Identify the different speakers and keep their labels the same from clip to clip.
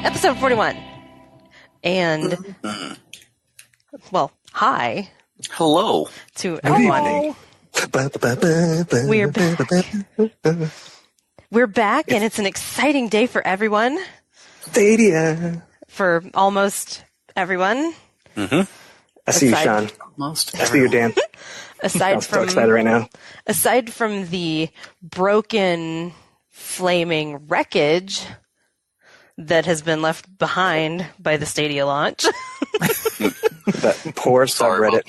Speaker 1: Episode 41. And, well, hi.
Speaker 2: Hello.
Speaker 1: To everyone. We're back. We're back, and it's an exciting day for everyone.
Speaker 3: Stadia.
Speaker 1: For almost everyone.
Speaker 3: Mm-hmm. I see you, Sean.
Speaker 2: Almost.
Speaker 3: I see you, Dan. I'm so excited right now.
Speaker 1: Aside from the broken, flaming wreckage that has been left behind by the Stadia launch.
Speaker 3: That poor subreddit.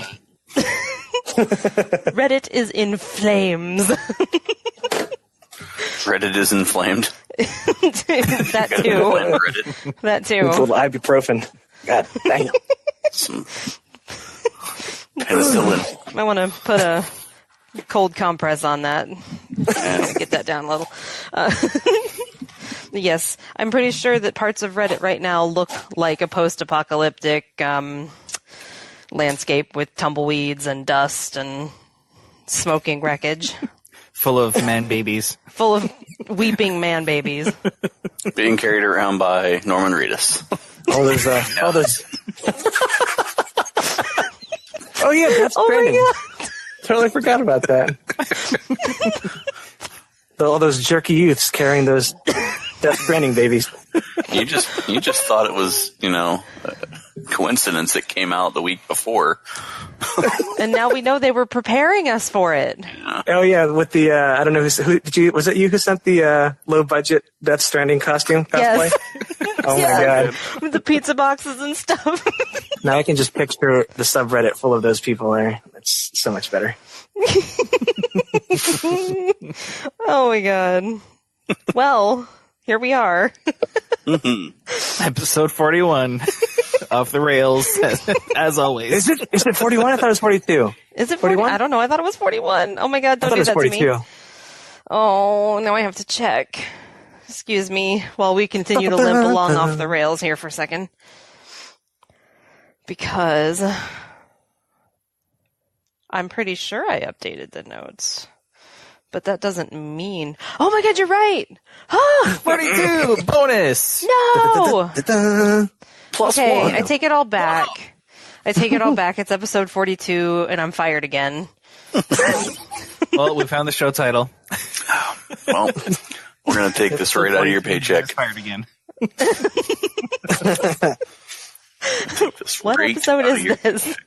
Speaker 1: Reddit is in flames.
Speaker 2: Reddit is inflamed.
Speaker 1: That too. That too.
Speaker 3: With a little ibuprofen. God damn.
Speaker 2: Some penicillin.
Speaker 1: I want to put a cold compress on that. Get that down a little. Yes, I'm pretty sure that parts of Reddit right now look like a post-apocalyptic landscape with tumbleweeds and dust and smoking wreckage.
Speaker 4: Full of man babies.
Speaker 1: Full of weeping man babies.
Speaker 2: Being carried around by Norman Reedus.
Speaker 3: All those. Oh yeah, that's Brandon.
Speaker 1: My God.
Speaker 3: Totally forgot about that. All those jerky youths carrying those Death Stranding babies.
Speaker 2: You just thought it was, a coincidence it came out the week before.
Speaker 1: And now we know they were preparing us for it.
Speaker 2: Yeah.
Speaker 3: Oh yeah, with the I don't know who did you was it you who sent the low budget Death Stranding costume cosplay?
Speaker 1: Yes.
Speaker 3: Oh my God.
Speaker 1: With the pizza boxes and stuff.
Speaker 3: Now I can just picture the subreddit full of those people there. It's so much better.
Speaker 1: Oh my God. Well, here we are.
Speaker 4: Episode 41. Off the rails, as always.
Speaker 3: Is it 41? I thought it was 42.
Speaker 1: Is it 41? I don't know. I thought it was 41. Oh my God, don't do that
Speaker 3: 42.
Speaker 1: to me. Oh, now I have to check. Excuse me while we continue to limp along off the rails here for a second. Because I'm pretty sure I updated the notes. But that doesn't mean... Oh my God, you're right! Ah!
Speaker 4: 42! Bonus!
Speaker 1: No!
Speaker 2: Plus
Speaker 1: Okay,
Speaker 2: one.
Speaker 1: I take it all back. It's episode 42, and I'm fired again.
Speaker 4: Well, we found the show title.
Speaker 2: Well, we're going to take this right out of your paycheck.
Speaker 4: Fired again.
Speaker 1: What episode is this?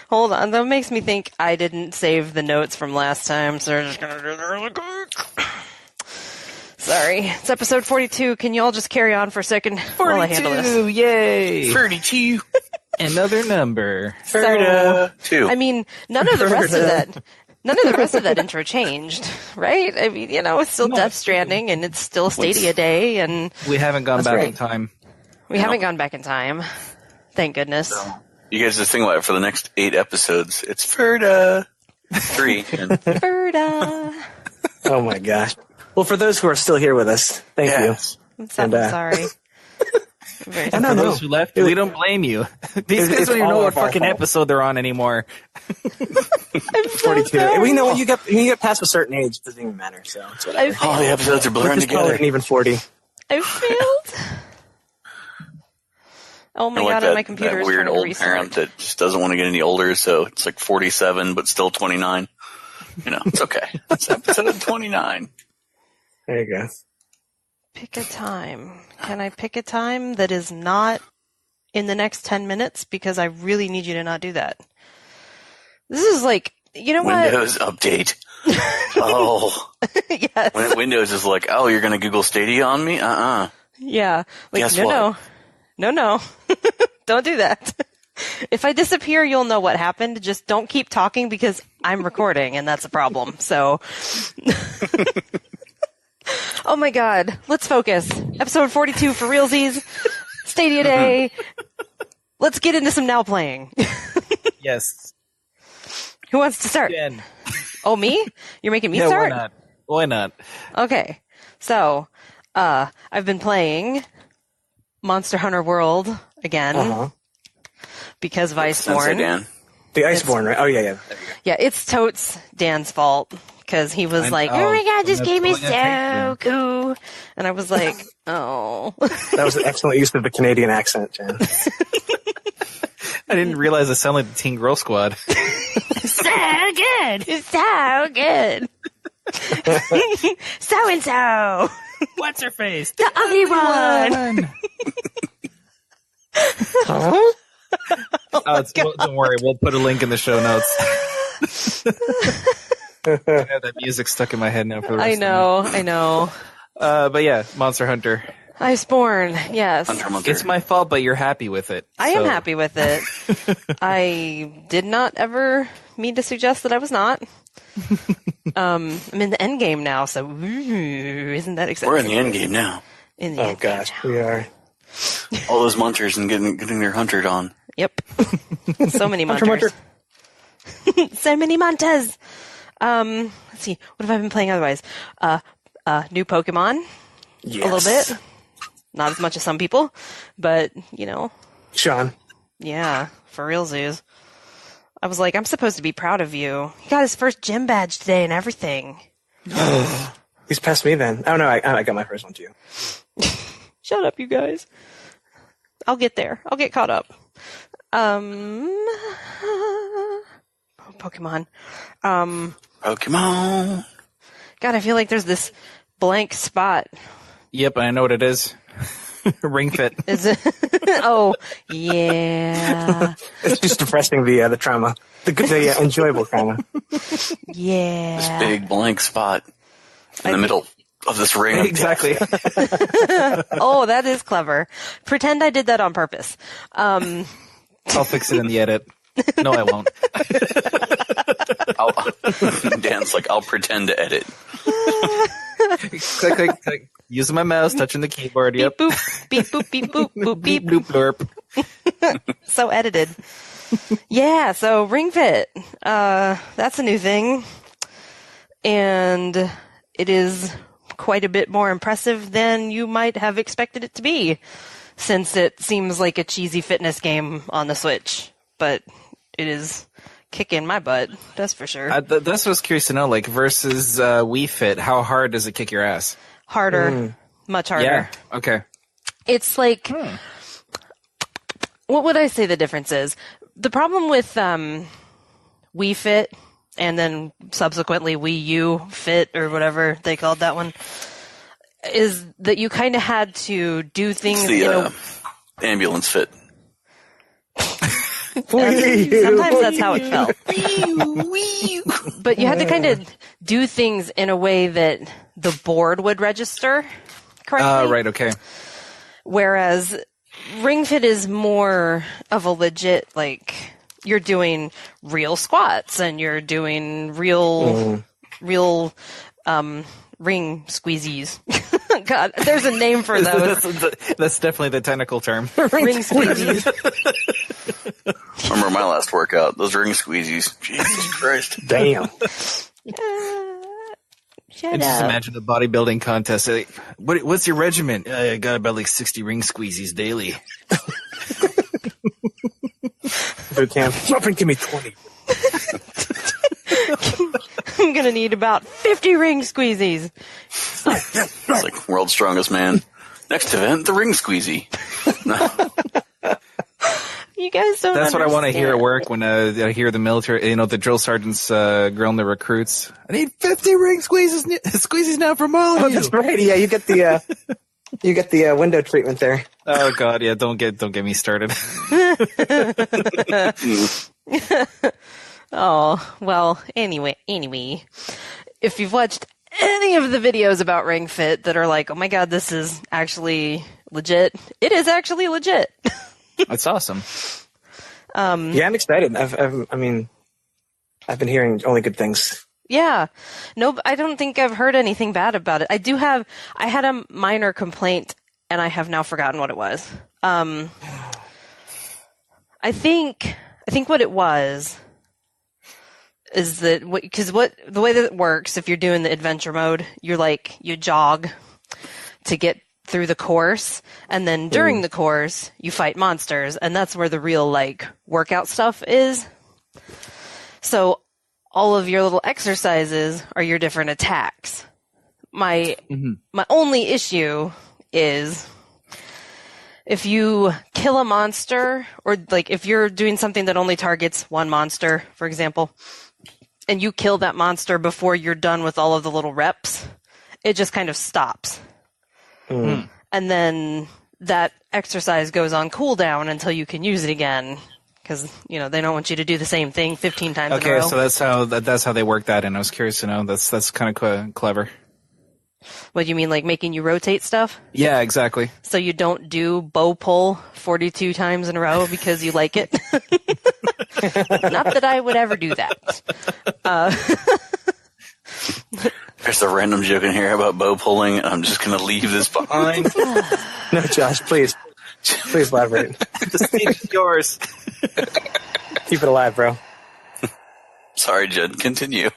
Speaker 1: Hold on, that makes me think I didn't save the notes from last time, so we're just going to do that really quick. Sorry, it's episode 42. Can you all just carry on for a second while I handle this?
Speaker 4: Yay!
Speaker 2: 32.
Speaker 4: Another number.
Speaker 1: So,
Speaker 2: 2.
Speaker 1: I mean, none of the rest of that intro changed, right? I mean, it's still Death Stranding, and it's still Stadia Day, and
Speaker 4: We haven't gone back in time.
Speaker 1: we haven't gone back in time. Thank goodness.
Speaker 2: So, you guys just think about it for the next 8 episodes. It's Ferda 3. And
Speaker 1: Ferda.
Speaker 3: Oh my gosh. Well, for those who are still here with us, thank you.
Speaker 1: I'm sorry. Very
Speaker 4: And for those who left, we don't blame you. These guys don't even know what fucking episode they're on anymore.
Speaker 1: I'm so
Speaker 3: 42.
Speaker 1: sorry.
Speaker 3: We know when you get past a certain age, it doesn't even matter. So it's whatever.
Speaker 2: all the episodes are blurring
Speaker 3: Just call it
Speaker 2: together.
Speaker 3: an even 40.
Speaker 1: I failed. Oh my God, and my computer
Speaker 2: that
Speaker 1: is
Speaker 2: weird
Speaker 1: trying to
Speaker 2: old
Speaker 1: restart.
Speaker 2: parent that just doesn't want to get any older, so it's like 47, but still 29. It's okay. It's episode 29.
Speaker 3: There you go.
Speaker 1: Pick a time. Can I pick a time that is not in the next 10 minutes? Because I really need you to not do that. This is like, you know what?
Speaker 2: Windows update. Oh.
Speaker 1: Yes.
Speaker 2: When Windows is like, oh, you're going to Google Stadia on me?
Speaker 1: Yeah. Like,
Speaker 2: Guess
Speaker 1: no,
Speaker 2: what?
Speaker 1: no. Don't do that. If I disappear, you'll know what happened. Just don't keep talking because I'm recording, and that's a problem. So, oh my God, let's focus. Episode 42 for realsies. Stadia Day. Let's get into some now playing.
Speaker 4: Yes.
Speaker 1: Who wants to start?
Speaker 4: Jen.
Speaker 1: Oh, me? You're making me
Speaker 4: Yeah,
Speaker 1: start?
Speaker 4: why not? Why not?
Speaker 1: Okay. So, I've been playing Monster Hunter World again because of
Speaker 2: Sensei
Speaker 1: Iceborne.
Speaker 2: Dan.
Speaker 3: The Iceborne, right? Oh, yeah.
Speaker 1: Yeah, it's totes Dan's fault because he was
Speaker 4: oh
Speaker 1: my god, this
Speaker 4: I'm
Speaker 1: game is
Speaker 4: totally gonna
Speaker 1: so cool. And I was like, oh.
Speaker 3: That was an excellent use of the Canadian accent, Jen.
Speaker 4: I didn't realize it sounded like the Teen Girl Squad.
Speaker 1: So good. It's so good. So and so.
Speaker 4: What's her face?
Speaker 1: The ugly one.
Speaker 3: Huh?
Speaker 4: Don't worry, we'll put a link in the show notes. I have that music stuck in my head now for the rest of the
Speaker 1: I know.
Speaker 4: but yeah, Monster Hunter.
Speaker 1: Iceborne, yes.
Speaker 2: Hunter.
Speaker 4: It's my fault, but you're happy with it.
Speaker 1: I am happy with it. I did not ever mean to suggest that I was not. I'm in the end game now, so isn't that exciting?
Speaker 2: We're in the end game now.
Speaker 1: In the end
Speaker 3: Gosh,
Speaker 1: game
Speaker 3: we are.
Speaker 2: All those munters and getting their huntered on.
Speaker 1: Yep. So many
Speaker 3: Hunter,
Speaker 1: munters. So many munters. Let's see. What have I been playing otherwise? New Pokemon.
Speaker 3: Yes.
Speaker 1: A little bit. Not as much as some people, but,
Speaker 3: Sean.
Speaker 1: yeah, for real, Zoos. I was like, I'm supposed to be proud of you. He got his first gym badge today and everything.
Speaker 3: He's past me then. Oh, no, I got my first one too.
Speaker 1: Shut up, you guys. I'll get there. I'll get caught up. Pokemon.
Speaker 2: Pokemon.
Speaker 1: God, I feel like there's this blank spot.
Speaker 4: Yep, I know what it is. Ring Fit.
Speaker 1: Is it? Oh, yeah.
Speaker 3: It's just depressing the trauma. The enjoyable trauma.
Speaker 1: Yeah.
Speaker 2: This big blank spot in the middle of this ring.
Speaker 4: Exactly.
Speaker 1: Oh, that is clever. Pretend I did that on purpose.
Speaker 4: I'll fix it in the edit. No, I won't.
Speaker 2: Dan's like, I'll pretend to edit.
Speaker 4: Click, click, click. Using my mouse, touching the keyboard.
Speaker 1: Beep,
Speaker 4: Yep.
Speaker 1: boop, beep, boop, beep, boop, boop, beep.
Speaker 4: Bloop, blurp.
Speaker 1: So edited. Yeah, so Ring Fit. That's a new thing. And it is quite a bit more impressive than you might have expected it to be, since it seems like a cheesy fitness game on the Switch. But it is kicking my butt, that's for sure.
Speaker 4: That's what I was curious to know, like, versus Wii Fit, how hard does it kick your ass?
Speaker 1: Harder. Much harder.
Speaker 4: Yeah, okay.
Speaker 1: It's like, what would I say the difference is? The problem with Wii Fit and then subsequently Wii U Fit or whatever they called that one is that you kind of had to do things.
Speaker 2: It's the ambulance fit.
Speaker 1: Sometimes that's how it felt. But you had to kind of do things in a way that the board would register correctly.
Speaker 4: Right, okay.
Speaker 1: Whereas Ring Fit is more of a legit, like, you're doing real squats and you're doing real ring squeezies. God, there's a name for those.
Speaker 4: That's definitely the technical term.
Speaker 1: Ring squeezies.
Speaker 2: Remember my last workout? Those ring squeezies. Jesus Christ.
Speaker 3: Damn.
Speaker 1: Shut
Speaker 4: And just
Speaker 1: up.
Speaker 4: imagine a bodybuilding contest. Like, what's your regimen? I got about like 60 ring squeezies daily.
Speaker 3: Boot camp. Something, give me 20.
Speaker 1: I'm gonna need about 50 ring squeezies.
Speaker 2: It's like world's strongest man. Next event, the ring squeezy.
Speaker 1: You guys don't
Speaker 4: That's what I want to hear at
Speaker 1: understand.
Speaker 4: work when I hear the military, the drill sergeants grilling the recruits. I need 50 ring squeezies now from all
Speaker 3: Oh,
Speaker 4: of you.
Speaker 3: that's right. Yeah, you get the window treatment there.
Speaker 4: Oh God, yeah, don't get me started.
Speaker 1: Oh, well, anyway, if you've watched any of the videos about Ring Fit that are like, oh my God, this is actually legit, it is actually legit.
Speaker 4: That's awesome.
Speaker 3: Yeah, I'm excited. I've been hearing only good things.
Speaker 1: Yeah. No, I don't think I've heard anything bad about it. I had a minor complaint and I have now forgotten what it was. I think what it was is that the way that it works, if you're doing the adventure mode, you jog to get through the course, and then during the course you fight monsters, and that's where the real workout stuff is. So all of your little exercises are your different attacks. My only issue is if you kill a monster, or like if you're doing something that only targets one monster, for example, and you kill that monster before you're done with all of the little reps, it just kind of stops. And then that exercise goes on cooldown until you can use it again. Because, you know, they don't want you to do the same thing 15 times in a row.
Speaker 4: Okay, so that's how they work that in. I was curious to know. That's kind of clever.
Speaker 1: What do you mean, like making you rotate stuff?
Speaker 4: Yeah, exactly.
Speaker 1: So you don't do bow pull 42 times in a row because you like it? Not that I would ever do that.
Speaker 2: There's a random joke in here about bow pulling, and I'm just going to leave this behind.
Speaker 3: No, Josh, please. Please elaborate.
Speaker 4: The stage is yours.
Speaker 3: Keep it alive, bro.
Speaker 2: Sorry, Jed. Continue.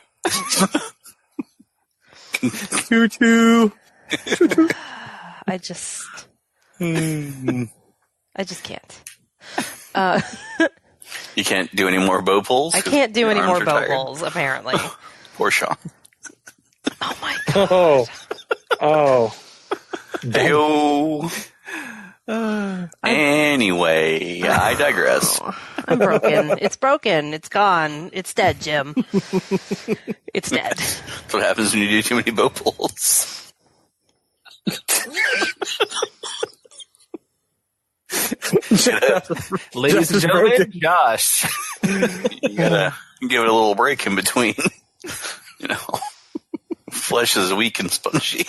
Speaker 3: Choo-choo.
Speaker 1: I just can't.
Speaker 2: You can't do any more bow pulls?
Speaker 1: I can't do any more bow pulls, apparently.
Speaker 2: Poor Sean.
Speaker 1: Oh my god.
Speaker 3: Oh.
Speaker 2: Heyo. Anyway, I digress.
Speaker 1: I'm broken. It's broken. It's gone. It's dead, Jim. It's dead.
Speaker 2: That's what happens when you do too many bow pulls.
Speaker 4: Ladies and gentlemen, Josh.
Speaker 2: You gotta give it a little break in between. You know, flesh is weak and spongy.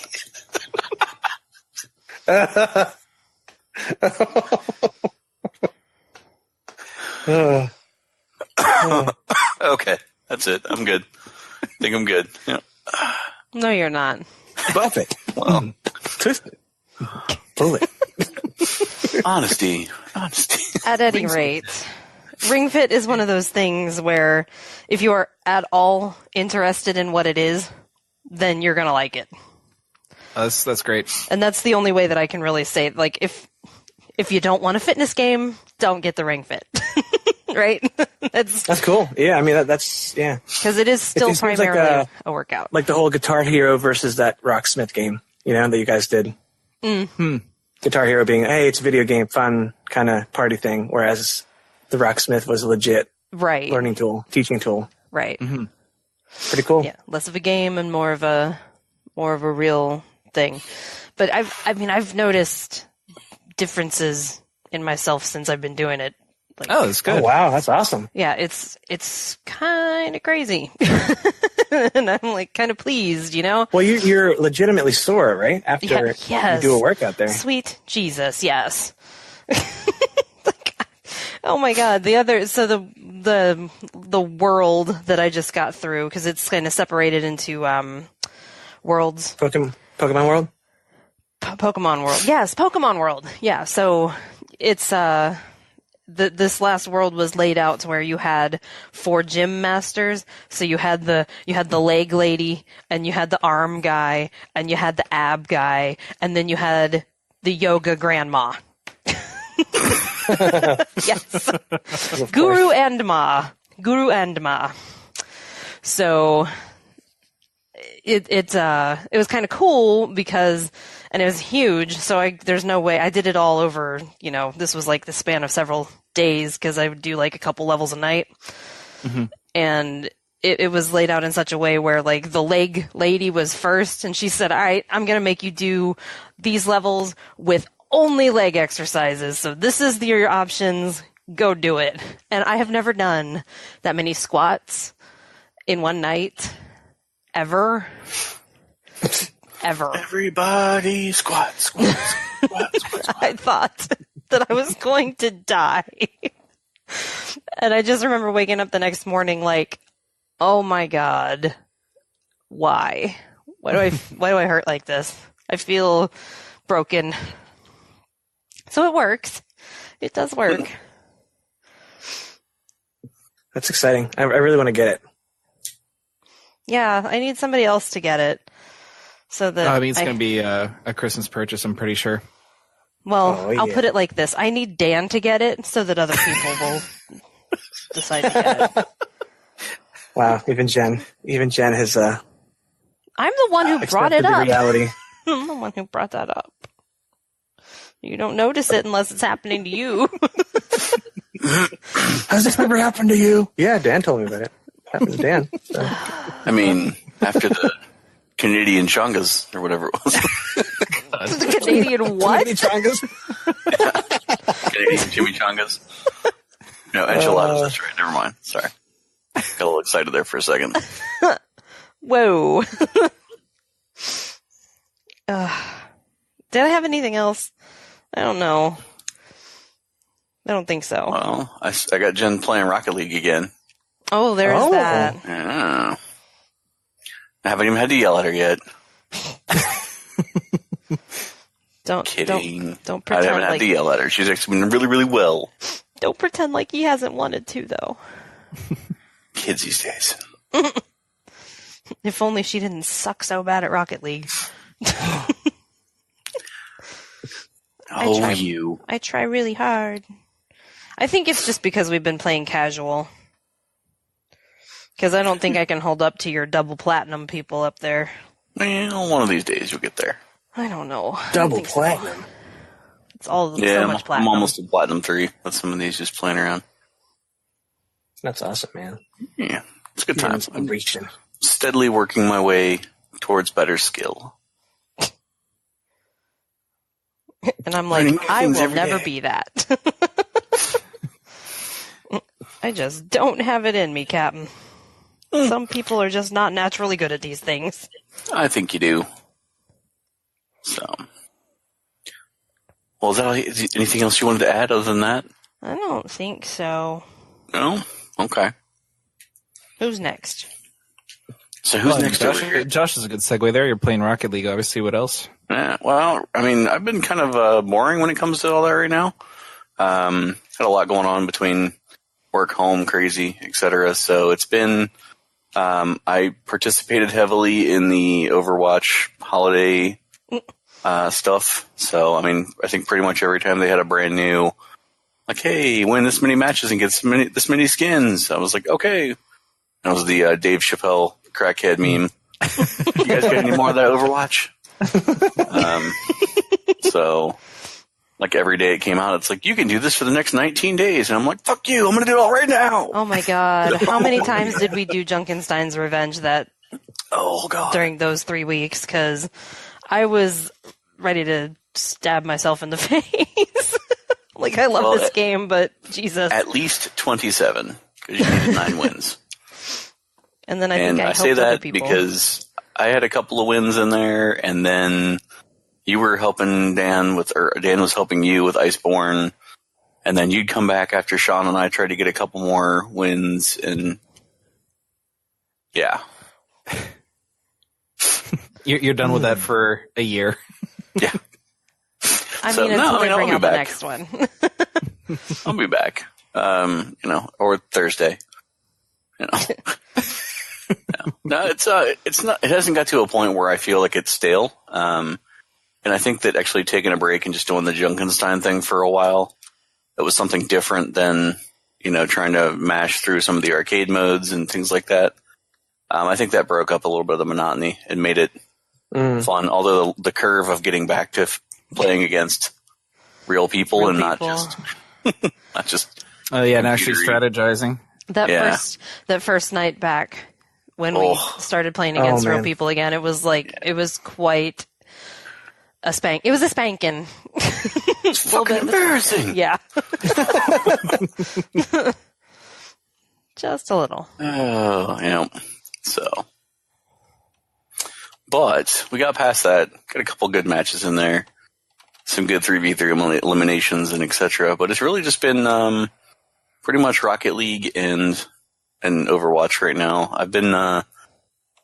Speaker 2: Okay, that's it. I'm good. I think I'm good. Yeah.
Speaker 1: No, you're not.
Speaker 3: Buff it.
Speaker 2: Well,
Speaker 3: Twist it. Pull it.
Speaker 2: honesty.
Speaker 1: At any rate, Ring Fit is one of those things where if you are at all interested in what it is, then you're going to like it.
Speaker 4: That's great.
Speaker 1: And that's the only way that I can really say it. Like, if you don't want a fitness game, don't get the Ring Fit. Right?
Speaker 3: That's cool. Yeah, I mean, that's, yeah.
Speaker 1: Because it is still primarily
Speaker 3: like
Speaker 1: a workout.
Speaker 3: Like the whole Guitar Hero versus that Rocksmith game, you know, that you guys did. Guitar Hero being, hey, it's a video game, fun kind of party thing, whereas the Rocksmith was a legit learning tool, teaching tool.
Speaker 1: Right.
Speaker 3: Mm-hmm. Pretty cool.
Speaker 1: Yeah, less of a game and more of a real thing. But I've noticed differences in myself since I've been doing it. Like,
Speaker 4: that's good.
Speaker 3: Oh, wow, that's awesome.
Speaker 1: Yeah, it's kind of crazy. And I'm like kind of pleased, you know?
Speaker 3: Well, you're legitimately sore, right? After you do a workout there.
Speaker 1: Sweet Jesus, yes. Oh my God. The world that I just got through, because it's kind of separated into worlds.
Speaker 3: Pokemon World?
Speaker 1: Pokemon World. Yes, Pokemon World. Yeah, so it's this last world was laid out to where you had 4 gym masters. So you had the leg lady, and you had the arm guy, and you had the ab guy, and then you had the yoga grandma. Yes. Guru and Ma. So it was kind of cool because, and it was huge. So there's no way I did it all over, you know, this was like the span of several days because I would do like a couple levels a night. Mm-hmm. And it was laid out in such a way where like the leg lady was first, and she said, all right, I'm going to make you do these levels with only leg exercises. So this is your options. Go do it. And I have never done that many squats in one night. Ever.
Speaker 2: Everybody squat.
Speaker 1: I thought that I was going to die. And I just remember waking up the next morning like, oh my God, why? Why do I hurt like this? I feel broken. So it works. It does work.
Speaker 3: That's exciting. I really want to get it.
Speaker 1: Yeah, I need somebody else to get it. So that
Speaker 4: I mean, it's going to be a Christmas purchase, I'm pretty sure.
Speaker 1: Well, I'll put it like this. I need Dan to get it so that other people will decide to get it.
Speaker 3: Wow, even Jen has
Speaker 1: I'm the one who brought it
Speaker 3: accepted the
Speaker 1: up.
Speaker 3: reality.
Speaker 1: I'm the one who brought that up. You don't notice it unless it's happening to you.
Speaker 3: Has this ever happened to you? Yeah, Dan told me about it. It happened to Dan. So.
Speaker 2: I mean, after the Canadian Chungas, or whatever it was.
Speaker 1: The Canadian what?
Speaker 3: Chungas?
Speaker 2: Canadian chimichangas. No, enchiladas, that's right. Never mind. Sorry. Got a little excited there for a second.
Speaker 1: Whoa. Did I have anything else? I don't know. I don't think so.
Speaker 2: Well, I got Jen playing Rocket League again.
Speaker 1: Oh, there's that.
Speaker 2: Yeah. I haven't even had to yell at her yet.
Speaker 1: Don't
Speaker 2: Kidding.
Speaker 1: Don't pretend
Speaker 2: I haven't had to yell at her. She's actually been really, really well.
Speaker 1: Don't pretend like he hasn't wanted to, though.
Speaker 2: Kids these days.
Speaker 1: If only she didn't suck so bad at Rocket League. I try really hard. I think it's just because we've been playing casual. Because I don't think I can hold up to your double platinum people up there.
Speaker 2: Well, one of these days you'll get there.
Speaker 1: I don't know.
Speaker 3: Double platinum.
Speaker 1: So. It's all
Speaker 2: yeah,
Speaker 1: so much platinum.
Speaker 2: I'm almost at platinum 3 with some of these just playing around.
Speaker 3: That's awesome, man.
Speaker 2: Yeah, it's a good time.
Speaker 3: I'm reaching.
Speaker 2: Steadily working my way towards better skill.
Speaker 1: And I'm like, I will never be that. I just don't have it in me, Captain. Some people are just not naturally good at these things.
Speaker 2: I think you do. So, well, is that all, anything else you wanted to add other than that?
Speaker 1: I don't think so.
Speaker 2: No? Okay.
Speaker 1: Who's next?
Speaker 2: So who's next over here?
Speaker 4: Josh is a good segue there. You're playing Rocket League, obviously. What else?
Speaker 2: Yeah, well, I mean, I've been kind of boring when it comes to all that right now. Had a lot going on between work, home, crazy, etc. So it's been... I participated heavily in the Overwatch holiday stuff. So, I mean, I think pretty much every time they had a brand new, like, hey, win this many matches and get this many skins. I was like, okay. That was the Dave Chappelle crackhead meme. You guys got any more of that Overwatch? So, like, every day it came out, it's like, you can do this for the next 19 days. And I'm like, fuck you, I'm going to do it all right now.
Speaker 1: Oh, my God. How many times did we do Junkenstein's Revenge during those 3 weeks? Because I was ready to stab myself in the face. Like, I love this game, but Jesus.
Speaker 2: At least 27, because you needed 9 wins.
Speaker 1: And then I
Speaker 2: say that because I had a couple of wins in there, and then you were helping Dan was helping you with Iceborne, and then you'd come back after Sean and I tried to get a couple more wins, and yeah.
Speaker 4: You're done with that for a year.
Speaker 2: Yeah.
Speaker 1: Until they bring out the next one.
Speaker 2: I'll be back. Or Thursday. No, it's not. It hasn't got to a point where I feel like it's stale. And I think that actually taking a break and just doing the Junkenstein thing for a while, it was something different than, trying to mash through some of the arcade modes and things like that. I think that broke up a little bit of the monotony and made it fun. Although the curve of getting back to playing against real people and not just
Speaker 4: and actually strategizing.
Speaker 1: That first night back when we started playing against real people again, it was quite a spank. It was a spanking.
Speaker 2: It's fucking embarrassing.
Speaker 1: Yeah. Just a little.
Speaker 2: Oh, yeah. So, but we got past that. Got a couple good matches in there. Some good 3v3 eliminations and etc. But it's really just been pretty much Rocket League and Overwatch right now. I've been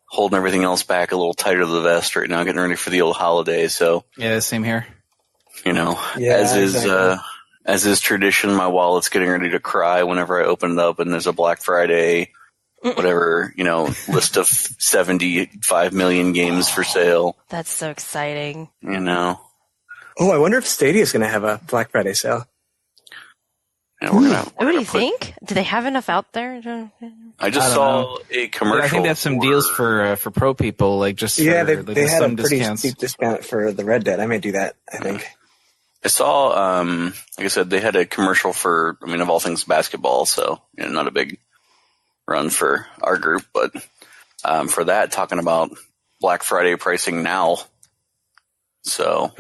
Speaker 2: holding everything else back a little tighter to the vest right now, getting ready for the old holiday. So
Speaker 4: yeah, same here.
Speaker 2: As is tradition, my wallet's getting ready to cry whenever I open it up and there's a Black Friday, whatever, list of 75 million games for sale.
Speaker 1: That's so exciting.
Speaker 3: Oh, I wonder if Stadia is going to have a Black Friday sale.
Speaker 2: Yeah,
Speaker 1: what do you think? Do they have enough out there?
Speaker 2: I just saw a commercial.
Speaker 4: I think they have some deals for pro people, like just
Speaker 3: yeah,
Speaker 4: for,
Speaker 3: they had
Speaker 4: some
Speaker 3: a pretty
Speaker 4: discounts.
Speaker 3: steep discount for the Red Dead. I may do that. I think.
Speaker 2: I saw, like I said, they had a commercial for, of all things basketball, so not a big run for our group, but for that, talking about Black Friday pricing now. So,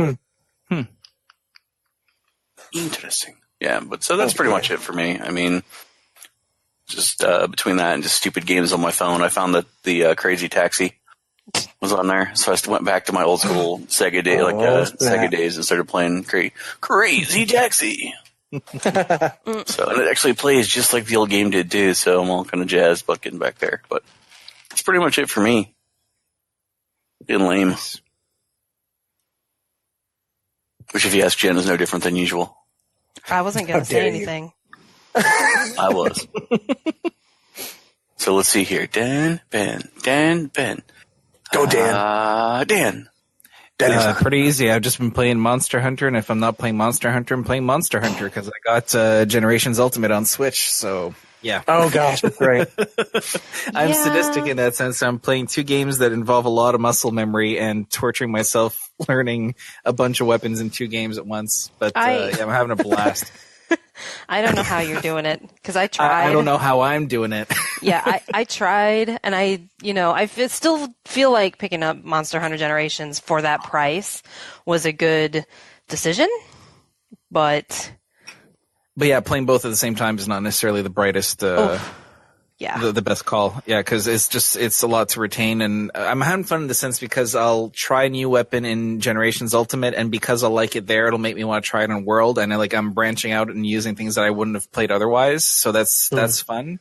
Speaker 2: interesting. Yeah, but so that's pretty much it for me. Just between that and just stupid games on my phone, I found that the Crazy Taxi was on there, so I just went back to my old school Sega day, Sega days, and started playing Crazy Taxi. So, and it actually plays just like the old game did too. So I'm all kind of jazzed about getting back there. But that's pretty much it for me. Being lame, which, if you ask Jen, is no different than usual.
Speaker 1: I wasn't going to say anything.
Speaker 2: I was. So let's see here. Dan, Ben.
Speaker 3: Go, Dan.
Speaker 2: Dan.
Speaker 4: Pretty easy. I've just been playing Monster Hunter, and if I'm not playing Monster Hunter, I'm playing Monster Hunter because I got Generations Ultimate on Switch. So yeah.
Speaker 3: Oh gosh, that's right.
Speaker 4: I'm sadistic in that sense. I'm playing 2 games that involve a lot of muscle memory and torturing myself learning a bunch of weapons in 2 games at once. But I'm having a blast.
Speaker 1: I don't know how you're doing it because I tried.
Speaker 4: I don't know how I'm doing it.
Speaker 1: Yeah, I tried, and I still feel like picking up Monster Hunter Generations for that price was a good decision, but
Speaker 4: yeah, playing both at the same time is not necessarily the brightest. The best call. Yeah, because it's a lot to retain, and I'm having fun in the sense because I'll try a new weapon in Generations Ultimate, and because I like it there, it'll make me want to try it on World, and I'm branching out and using things that I wouldn't have played otherwise, so that's fun.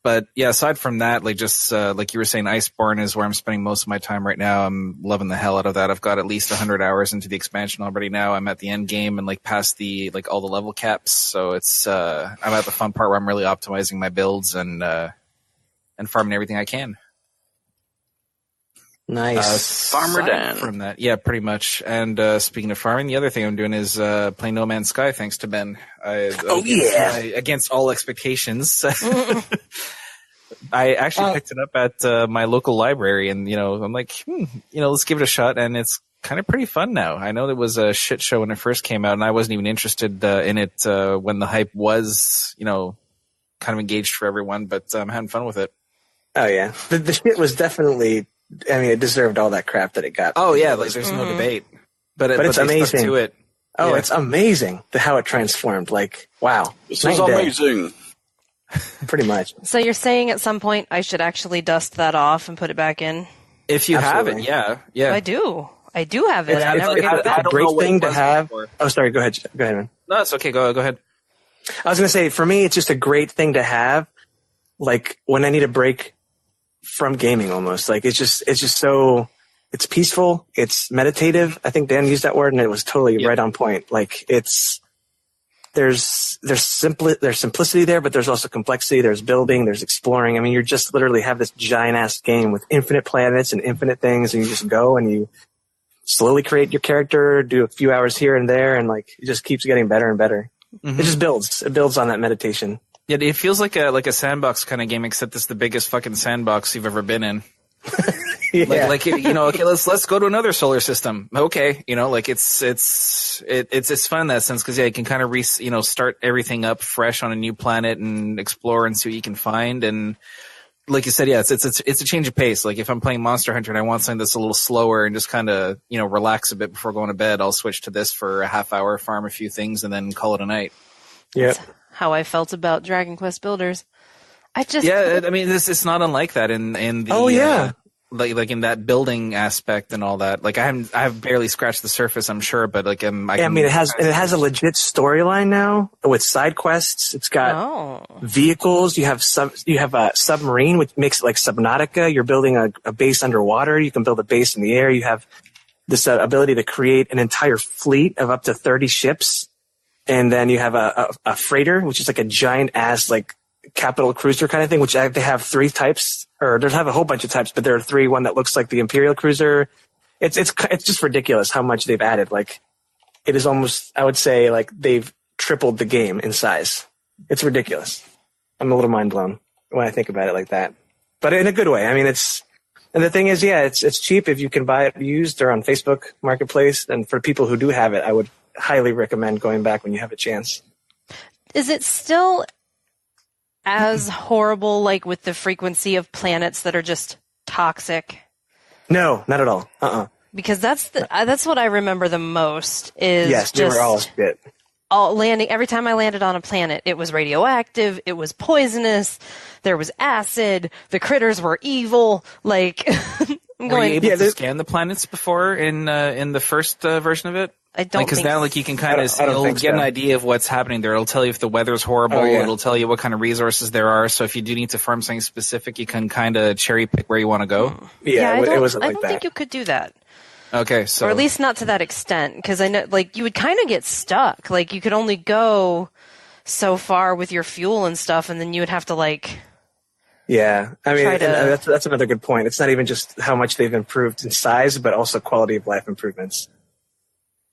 Speaker 4: But yeah, aside from that, like you were saying, Iceborne is where I'm spending most of my time right now. I'm loving the hell out of that. I've got at least 100 hours into the expansion already now. I'm at the end game and past the all the level caps. So it's I'm at the fun part where I'm really optimizing my builds and farming everything I can.
Speaker 3: Nice.
Speaker 2: Farmer Dan.
Speaker 4: From that, yeah, pretty much. And speaking of farming, the other thing I'm doing is playing No Man's Sky, thanks to Ben. Against all expectations. I actually picked it up at my local library, and I'm like, let's give it a shot. And it's kind of pretty fun now. I know it was a shit show when it first came out, and I wasn't even interested in it when the hype was, kind of engaged for everyone. But I'm having fun with it.
Speaker 3: Oh yeah, the shit was definitely. It deserved all that crap that it got.
Speaker 4: Oh yeah, there's no debate. But it's amazing. To it.
Speaker 3: Oh, yeah. It's amazing how it transformed. Wow,
Speaker 2: this is amazing.
Speaker 3: Pretty much.
Speaker 1: So you're saying at some point I should actually dust that off and put it back in?
Speaker 4: If you have it, yeah.
Speaker 1: I do have it. I never get it back.
Speaker 3: It's a great thing to have. Before. Oh, sorry. Go ahead, man.
Speaker 4: No, it's okay. Go ahead.
Speaker 3: I was going to say, for me, it's just a great thing to have. When I need a break from gaming, almost it's just so it's peaceful. It's meditative. I think Dan used that word, and it was totally right on point. There's simplicity there, but there's also complexity. There's building, there's exploring. You just literally have this giant ass game with infinite planets and infinite things, and you just go and you slowly create your character, do a few hours here and there, and it just keeps getting better and better. Mm-hmm. It just builds. It builds on that meditation.
Speaker 4: Yeah, it feels like a sandbox kind of game, except it's the biggest fucking sandbox you've ever been in.
Speaker 3: Yeah.
Speaker 4: Okay, let's go to another solar system. Okay, it's fun in that sense because you can kind of start everything up fresh on a new planet and explore and see what you can find. And like you said, yeah, it's a change of pace. If I'm playing Monster Hunter and I want something that's a little slower and just kind of relax a bit before going to bed, I'll switch to this for a half hour, farm a few things, and then call it a night.
Speaker 3: Yeah.
Speaker 1: How I felt about Dragon Quest Builders.
Speaker 4: It's not unlike that in the in that building aspect and all that. I have barely scratched the surface, I'm sure, but it
Speaker 3: has a legit storyline now with side quests. It's got vehicles. You have a submarine, which makes it like Subnautica. You're building a base underwater. You can build a base in the air. You have this ability to create an entire fleet of up to 30 ships. And then you have a freighter, which is like a giant ass, capital cruiser kind of thing, which they have 3 types, or they have a whole bunch of types, but there are 3. One that looks like the Imperial cruiser. It's just ridiculous how much they've added. It is almost, I would say, they've tripled the game in size. It's ridiculous. I'm a little mind blown when I think about it like that, but in a good way. I mean, and the thing is, yeah, it's cheap if you can buy it used or on Facebook Marketplace. And for people who do have it, I would highly recommend going back when you have a chance.
Speaker 1: Is it still as horrible, like with the frequency of planets that are just toxic?
Speaker 3: No, not at all.
Speaker 1: Because that's what I remember the most. Is
Speaker 3: yes, they were all shit.
Speaker 1: Landing every time I landed on a planet, it was radioactive, it was poisonous, there was acid, the critters were evil. Like, I'm
Speaker 4: were you able to scan the planets before in the first version of it?
Speaker 1: I don't
Speaker 4: because now like you can kind of you'll get an idea of what's happening there. It'll tell you if the weather's horrible. Oh, yeah. It'll tell you what kind of resources there are. So if you do need to farm something specific, you can kind of cherry pick where you want to go.
Speaker 3: Yeah, it wasn't like that.
Speaker 1: I don't think you could do that.
Speaker 4: Okay, so
Speaker 1: or at least not to that extent, because I know like you would kind of get stuck. Like you could only go so far with your fuel and stuff, and then you would have to like.
Speaker 3: Yeah, I mean that's another good point. It's not even just how much they've improved in size, but also quality of life improvements.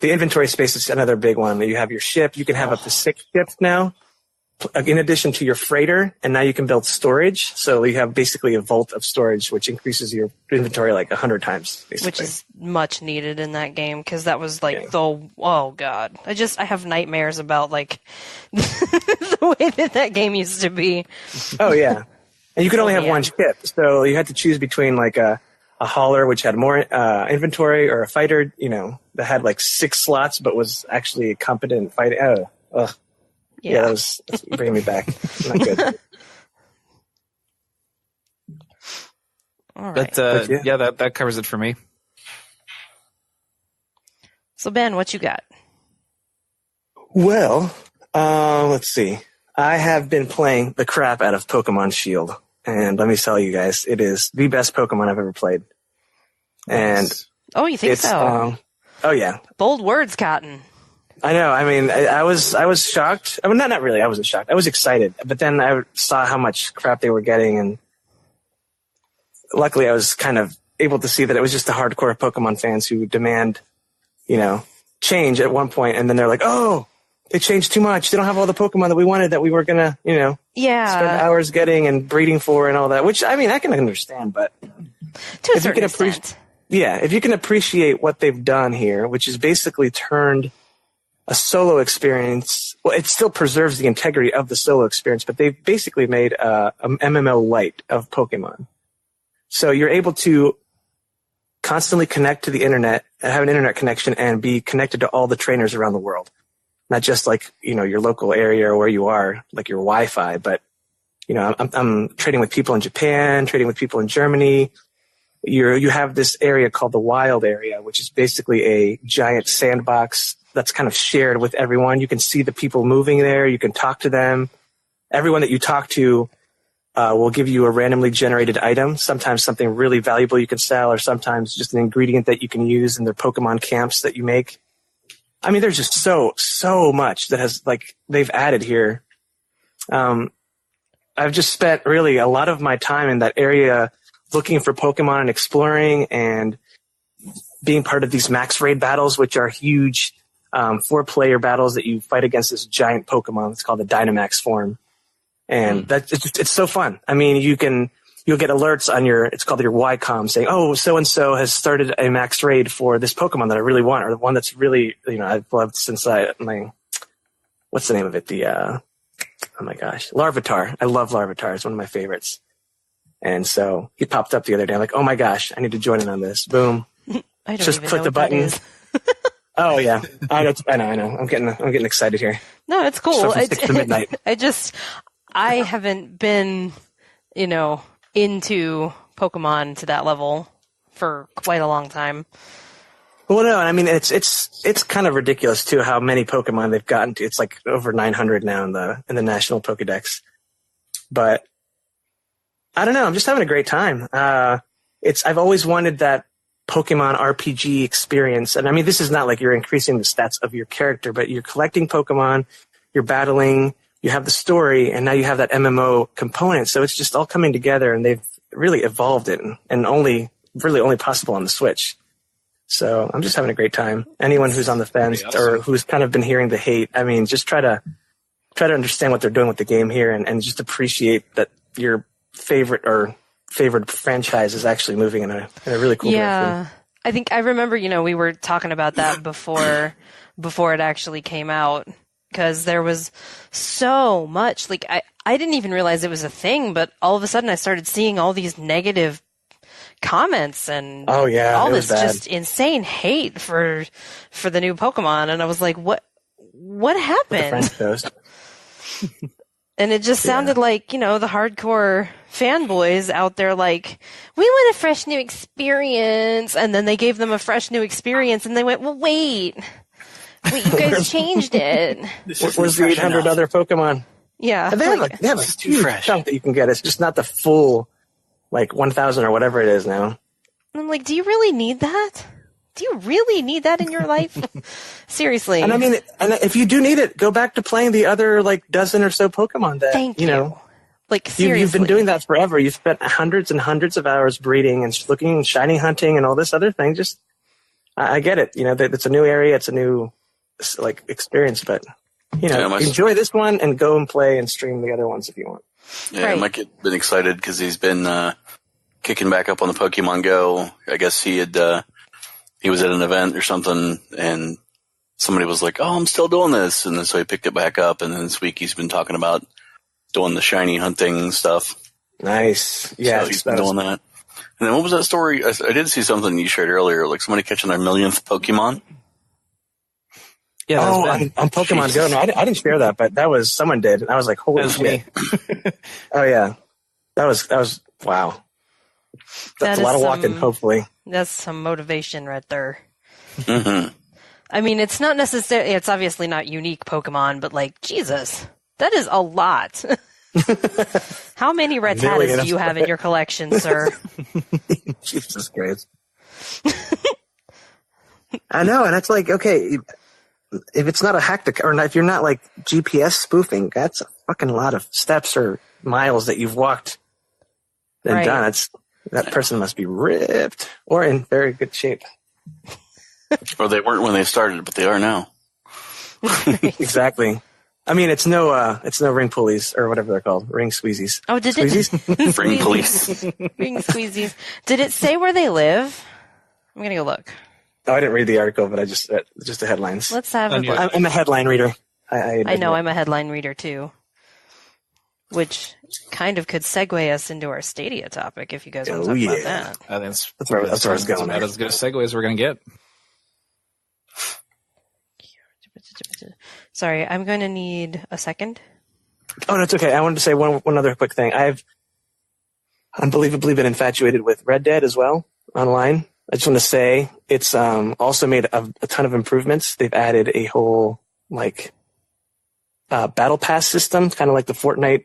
Speaker 3: The inventory space is another big one. You have your ship. You can have up to 6 ships now, in addition to your freighter, and now you can build storage. So you have basically a vault of storage, which increases your inventory like 100 times, basically.
Speaker 1: Which is much needed in that game, because that was like oh god. I have nightmares about like the way that game used to be.
Speaker 3: Oh yeah. And you could only have one ship, so you had to choose between like a hauler, which had more inventory, or a fighter, that had like 6 slots, but was actually a competent fighter. Yeah, that's bringing me back. Not good.
Speaker 1: All right.
Speaker 4: But, that covers it for me.
Speaker 1: So Ben, what you got?
Speaker 3: Well, let's see. I have been playing the crap out of Pokemon Shield. And let me tell you guys, it is the best Pokemon I've ever played. And
Speaker 1: you think so?
Speaker 3: Oh yeah.
Speaker 1: Bold words, Cotton.
Speaker 3: I know. I mean, I was shocked. I mean, not really. I wasn't shocked. I was excited, but then I saw how much crap they were getting, and luckily I was kind of able to see that it was just the hardcore Pokemon fans who demand, change at one point, and then they're like, oh, they changed too much. They don't have all the Pokemon that we wanted, that we were gonna, spend hours getting and breeding for and all that. Which, I mean, I can understand, but
Speaker 1: to a certain extent.
Speaker 3: Yeah, if you can appreciate what they've done here, which is basically turned a solo experience. Well, it still preserves the integrity of the solo experience, but they've basically made a MMO light of Pokemon. So you're able to constantly connect to the internet, have an internet connection, and be connected to all the trainers around the world. Not just like, your local area or where you are, like your Wi-Fi, but, I'm trading with people in Japan, trading with people in Germany. You have this area called the Wild Area, which is basically a giant sandbox that's kind of shared with everyone. You can see the people moving there. You can talk to them. Everyone that you talk to will give you a randomly generated item, sometimes something really valuable you can sell, or sometimes just an ingredient that you can use in their Pokemon camps that you make. I mean, there's just so much that has, like, they've added here. I've just spent really a lot of my time in that area looking for Pokemon and exploring and being part of these max raid battles, which are huge 4-player battles that you fight against this giant Pokemon. It's called the Dynamax form. And it's so fun. I mean, you'll get alerts on it's called your Ycom saying, oh, so-and-so has started a max raid for this Pokemon that I really want, or the one that's really, I've loved since what's the name of it? oh my gosh, Larvitar. I love Larvitar. It's one of my favorites. And so he popped up the other day. I'm like, oh my gosh, I need to join in on this. Boom.
Speaker 1: I don't
Speaker 3: just
Speaker 1: even
Speaker 3: click
Speaker 1: know
Speaker 3: the
Speaker 1: what
Speaker 3: button.
Speaker 1: that is.
Speaker 3: Oh yeah, I know. I'm getting excited here.
Speaker 1: No, it's cool.
Speaker 3: So from 6 to midnight.
Speaker 1: I haven't been, into Pokemon to that level for quite a long time.
Speaker 3: Well, no, I mean it's kind of ridiculous too how many Pokemon they've gotten to. It's like over 900 now in the National Pokédex. But I don't know. I'm just having a great time. I've always wanted that Pokemon RPG experience, and I mean this is not like you're increasing the stats of your character, but you're collecting Pokemon, you're battling, you have the story, and now you have that MMO component. So it's just all coming together, and they've really evolved it, and only possible on the Switch. So I'm just having a great time. Anyone who's on the fence or who's kind of been hearing the hate, I mean, just try to understand what they're doing with the game here and just appreciate that your favorite franchise is actually moving in a really cool direction.
Speaker 1: I think I remember, we were talking about that before it actually came out, because there was so much, like, I didn't even realize it was a thing, but all of a sudden I started seeing all these negative comments and all this just insane hate for the new Pokemon, and I was like, what happened? And it just sounded like, the hardcore fanboys out there like, we want a fresh new experience, and then they gave them a fresh new experience, and they went, well, wait, you guys changed it.
Speaker 3: Where's the 800 other Pokemon?
Speaker 1: Yeah.
Speaker 3: And they have a huge chunk that you can get. It's just not the full, 1,000 or whatever it is now.
Speaker 1: I'm like, do you really need that? Do you really need that in your life? Seriously.
Speaker 3: And I mean, and if you do need it, go back to playing the other, dozen or so Pokemon that,
Speaker 1: Thank you. Seriously.
Speaker 3: You've been doing that forever. You've spent hundreds and hundreds of hours breeding and looking and shiny hunting and all this other thing. Just, I get it. It's a new area. It's a new, experience, but, enjoy this one and go and play and stream the other ones if you want.
Speaker 2: Yeah, right. Mike had been excited because he's been kicking back up on the Pokemon Go. I guess he was at an event or something, and somebody was like, "Oh, I'm still doing this," and then so he picked it back up. And then this week he's been talking about doing the shiny hunting stuff.
Speaker 3: Nice, yeah.
Speaker 2: So he's been doing that. And then what was that story? I did see something you shared earlier, like somebody catching their 1,000th Pokemon.
Speaker 3: Yeah, on Pokemon Go. No, I didn't share that, but that was someone did, and I was like, "Holy shit!" Oh yeah, that was wow. That's a lot of walking. Hopefully,
Speaker 1: that's some motivation right there.
Speaker 2: Mm-hmm.
Speaker 1: I mean, it's not necessarily. It's obviously not unique Pokemon, but Jesus, that is a lot. How many Rattatas do you have in your collection, sir?
Speaker 3: Jesus Christ. I know, and it's like, okay, if it's not a hack or if you're not GPS spoofing, that's a fucking lot of steps or miles that you've walked and done. That person must be ripped or in very good shape.
Speaker 2: Or they weren't when they started, but they are now.
Speaker 3: Exactly. I mean, it's no ring pulleys or whatever they're called, ring squeezies.
Speaker 1: Oh, did
Speaker 3: squeezies?
Speaker 2: Ring police.
Speaker 1: Ring squeezies. Did it say where they live? I'm gonna go look.
Speaker 3: Oh, I didn't read the article, but just the headlines.
Speaker 1: Let's have a look.
Speaker 3: I'm a headline reader.
Speaker 1: I know I'm a headline reader too, which kind of could segue us into our Stadia topic if you guys want to talk about that.
Speaker 4: I think
Speaker 3: that's where I was going.
Speaker 4: About as good a segue as we're going to get.
Speaker 1: Sorry, I'm going to need a second.
Speaker 3: Oh, no, it's okay. I wanted to say one other quick thing. I've unbelievably been infatuated with Red Dead as well online. I just want to say it's also made a ton of improvements. They've added a whole battle pass system, kind of like the Fortnite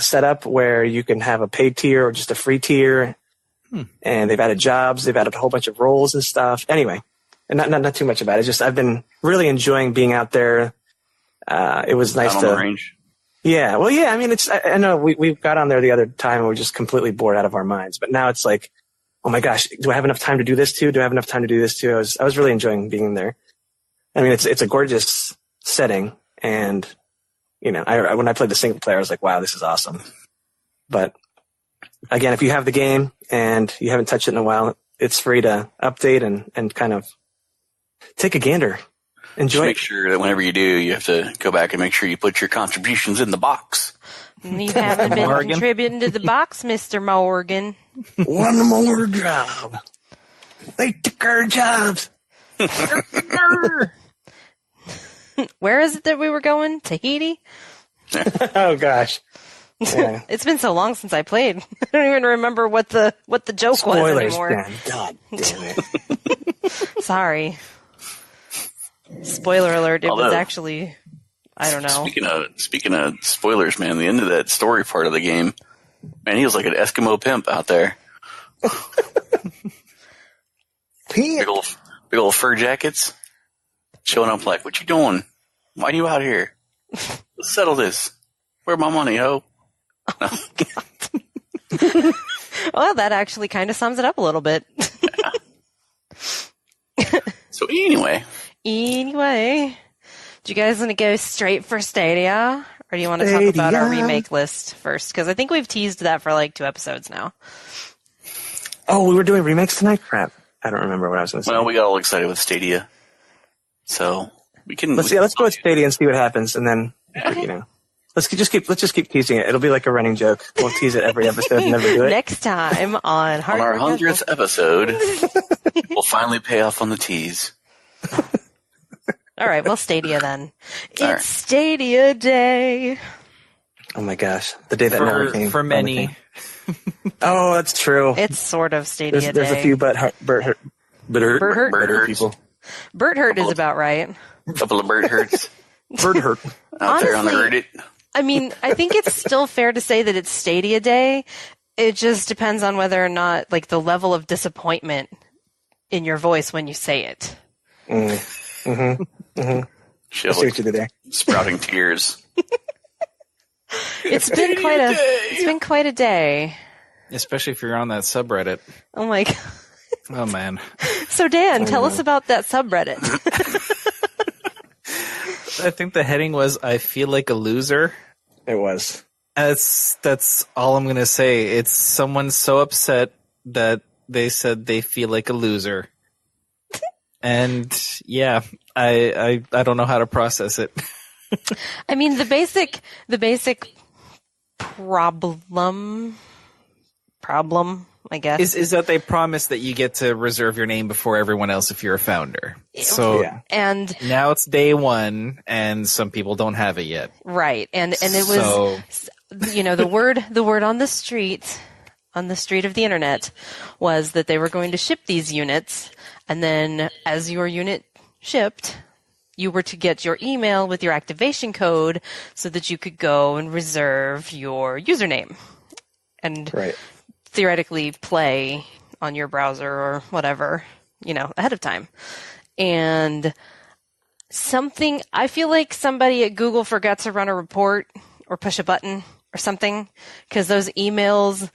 Speaker 3: setup, where you can have a paid tier or just a free tier. And they've added jobs. They've added a whole bunch of roles and stuff. Anyway, and not too much about it. Just I've been really enjoying being out there. It was nice
Speaker 2: out on the range.
Speaker 3: Yeah, well, yeah. I mean, I know we got on there the other time and we're just completely bored out of our minds. But now it's like, oh my gosh, do I have enough time to do this too? Do I have enough time to do this too? I was really enjoying being there. I mean, it's a gorgeous setting, and when I played the single player, I was like, wow, this is awesome. But again, if you have the game and you haven't touched it in a while, it's free to update and kind of take a gander. Enjoy.
Speaker 2: Just make sure that whenever you do, you have to go back and make sure you put your contributions in the box.
Speaker 1: You haven't been contributing to the box, Mr. Morgan.
Speaker 3: One more job. They took our jobs.
Speaker 1: Where is it that we were going? Tahiti?
Speaker 3: Oh gosh. Yeah.
Speaker 1: It's been so long since I played. I don't even remember what the joke was anymore.
Speaker 3: Dan. God damn it.
Speaker 1: Sorry. Spoiler alert, it was actually, I don't know.
Speaker 2: Speaking of spoilers, man, the end of that story part of the game, man, he was like an Eskimo pimp out there. Big old fur jackets. Showing up like, what you doing? Why are you out here? Let's settle this. Where's my money, ho? No.
Speaker 1: Well, that actually kind of sums it up a little bit.
Speaker 2: So anyway,
Speaker 1: do you guys want to go straight for Stadia? Or do you want to talk about our remake list first? Because I think we've teased that for like 2 episodes now.
Speaker 3: Oh, we were doing remakes tonight? Crap. I don't remember what I was going to say.
Speaker 2: Well, we got all excited with Stadia. So we can...
Speaker 3: Let's go with Stadia and see what happens, and then, let's just keep teasing it. It'll be like a running joke. We'll tease it every episode and never do it.
Speaker 1: Next time on
Speaker 2: our 100th episode, we'll finally pay off on the tease.
Speaker 1: All right, well, Stadia then. It's Stadia Day.
Speaker 3: Oh my gosh, the day that never came.
Speaker 4: For many.
Speaker 3: Oh, that's true.
Speaker 1: It's sort of Stadia Day.
Speaker 3: There's a few Bert hurt people.
Speaker 1: Bert hurt is about right.
Speaker 2: A couple of Bert hurts.
Speaker 3: Bert hurt.
Speaker 2: Out there on the Reddit.
Speaker 1: I mean, I think it's still fair to say that it's Stadia Day. It just depends on whether or not, like, the level of disappointment in your voice when you say it.
Speaker 2: She'll
Speaker 3: see what you did there.
Speaker 2: Sprouting tears.
Speaker 1: It's been quite a day.
Speaker 4: Especially if you're on that subreddit.
Speaker 1: Oh my god.
Speaker 4: Oh man.
Speaker 1: So Dan, tell us about that subreddit.
Speaker 4: I think the heading was "I feel like a loser."
Speaker 3: It was.
Speaker 4: That's all I'm gonna say. It's someone so upset that they said they feel like a loser. And yeah, I don't know how to process it.
Speaker 1: I mean, the basic problem, I guess,
Speaker 4: is that they promise that you get to reserve your name before everyone else if you're a founder. So
Speaker 1: and
Speaker 4: now it's day 1, and some people don't have it yet.
Speaker 1: Right, and it was the word on the street of the internet was that they were going to ship these units, and then as your unit shipped, you were to get your email with your activation code so that you could go and reserve your username and theoretically play on your browser or whatever, ahead of time. And I feel like somebody at Google forgot to run a report or push a button or something, because those emails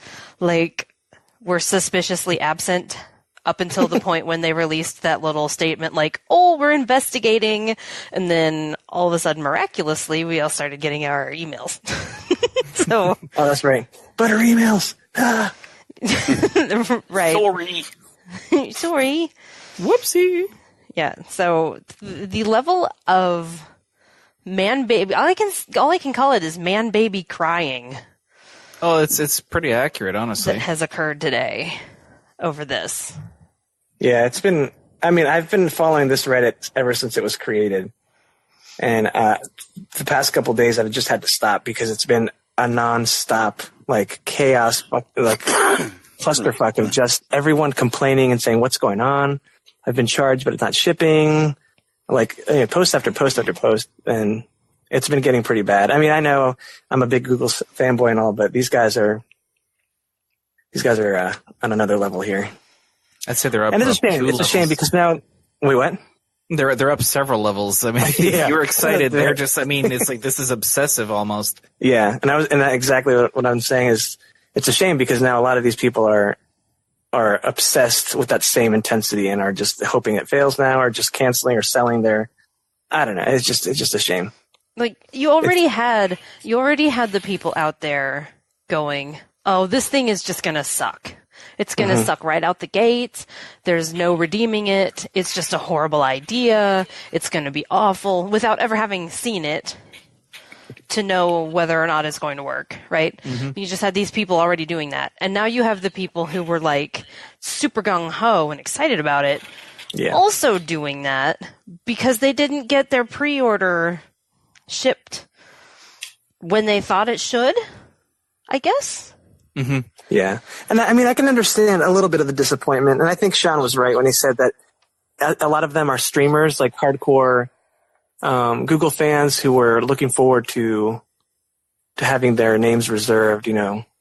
Speaker 1: were suspiciously absent up until the point when they released that little statement we're investigating, and then all of a sudden, miraculously, we all started getting our emails. So,
Speaker 3: oh, that's right. Butter emails.
Speaker 1: Right. Sorry.
Speaker 4: Whoopsie.
Speaker 1: Yeah. So the level of man baby, all I can call it is man baby crying.
Speaker 4: Oh, it's pretty accurate, honestly.
Speaker 1: That has occurred today over this.
Speaker 3: Yeah, I've been following this Reddit ever since it was created. And the past couple of days I've just had to stop because it's been a non-stop chaos, clusterfuck of just everyone complaining and saying what's going on. I've been charged, but it's not shipping. Post after post after post, and it's been getting pretty bad. I mean, I know I'm a big Google fanboy and all, but these guys are on another level here.
Speaker 4: I'd say they're up.
Speaker 3: And it's a shame. It's a shame because now, wait, what?
Speaker 4: They're up several levels. I mean,
Speaker 3: yeah.
Speaker 4: You're excited. They're just. I mean, it's this is obsessive almost.
Speaker 3: Yeah, and exactly what I'm saying is, it's a shame because now a lot of these people are obsessed with that same intensity and are just hoping it fails now, or just canceling or selling their. I don't know. It's just a shame.
Speaker 1: You already had the people out there going, "Oh, this thing is just gonna suck. It's going to suck right out the gate. There's no redeeming it. It's just a horrible idea. It's going to be awful," without ever having seen it to know whether or not it's going to work, right? Mm-hmm. You just had these people already doing that. And now you have the people who were super gung-ho and excited about it, also doing that because they didn't get their pre-order shipped when they thought it should, I guess.
Speaker 3: Mm-hmm. Yeah. And I can understand a little bit of the disappointment. And I think Sean was right when he said that a lot of them are streamers, hardcore Google fans who were looking forward to having their names reserved,